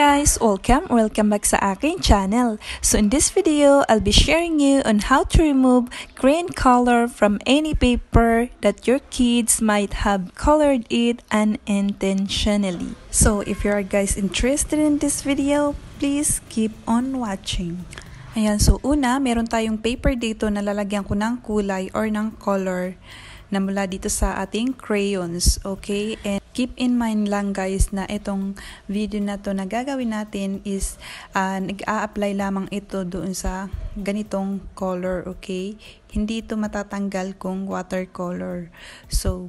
guys! Welcome back sa aking channel. So in this video, I'll be sharing you on how to remove green color from any paper that your kids might have colored it unintentionally. So if you are guys interested in this video, please keep on watching. Ayan, so una, meron tayong paper dito na lalagyan ko ng kulay or ng color na mula dito sa ating crayons, okay? And keep in mind lang guys na itong video na to na gagawin natin is nag-a-apply lamang ito doon sa ganitong color, okay? Hindi ito matatanggal kung watercolor. So,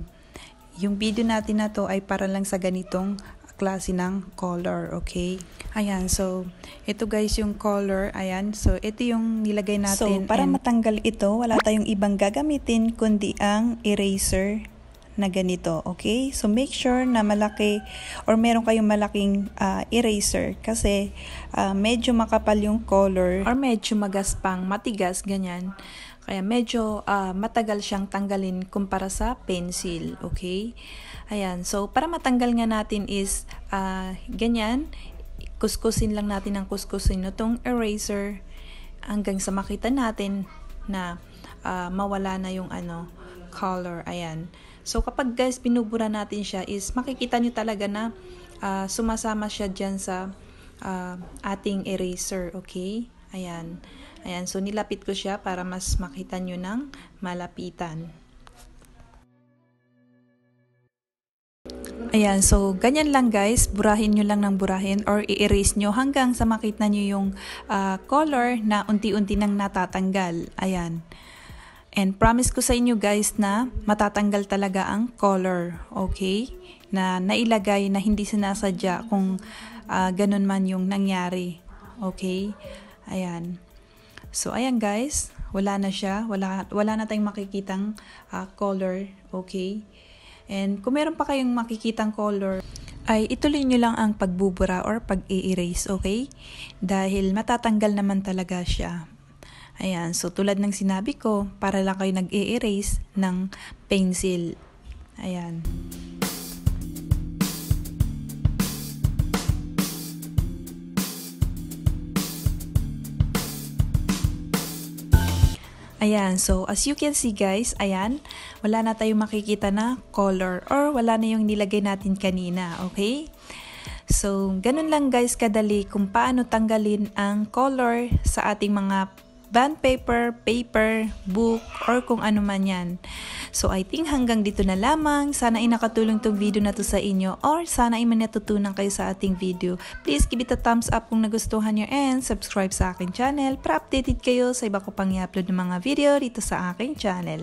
yung video natin na to ay para lang sa ganitong klase ng color, okay? Ayan, so ito guys yung color, ayan, so ito yung nilagay natin. So para matanggal ito, wala tayong ibang gagamitin kundi ang eraser na ganito, okay? So make sure na malaki or meron kayong malaking eraser kasi medyo makapal yung color or medyo magaspang, matigas, ganyan. Kaya medyo matagal siyang tanggalin kumpara sa pencil, okay? Ayan, so para matanggal nga natin is ganyan, kuskusin lang natin ng kuskusin itong eraser hanggang sa makita natin na mawala na yung color, ayan. So kapag guys binubura natin siya is makikita nyo talaga na sumasama siya dyan sa ating eraser, okay? Ayan. Ayan, so nilapit ko siya para mas makita nyo ng malapitan. Ayan, so ganyan lang guys, burahin nyo lang ng burahin or i-erase nyo hanggang sa makita nyo yung color na unti-unti nang natatanggal. Ayan. And promise ko sa inyo guys na matatanggal talaga ang color, okay? Na nailagay na hindi sinasadya kung ganun man yung nangyari, okay? Ayan. So ayan guys, wala na siya, wala na tayong makikitang color, okay? And kung meron pa kayong makikitang color, ay ituloy nyo lang ang pagbubura or pag-i-erase, okay? Dahil matatanggal naman talaga siya. Ayan, so tulad ng sinabi ko, para lang kayo nag-i-erase ng pencil. Ayan. Ayan, so as you can see guys, ayan, wala na tayong makikita na color or wala na yung nilagay natin kanina, okay? So, ganun lang guys kadali kung paano tanggalin ang color sa ating mga bond paper, paper, book, or kung ano man yan. So, I think hanggang dito na lamang. Sana ay nakatulong tong video na to sa inyo or sana ay may natutunan kayo sa ating video. Please give it a thumbs up kung nagustuhan nyo and subscribe sa aking channel para updated kayo sa iba ko pang i-upload ng mga video dito sa aking channel.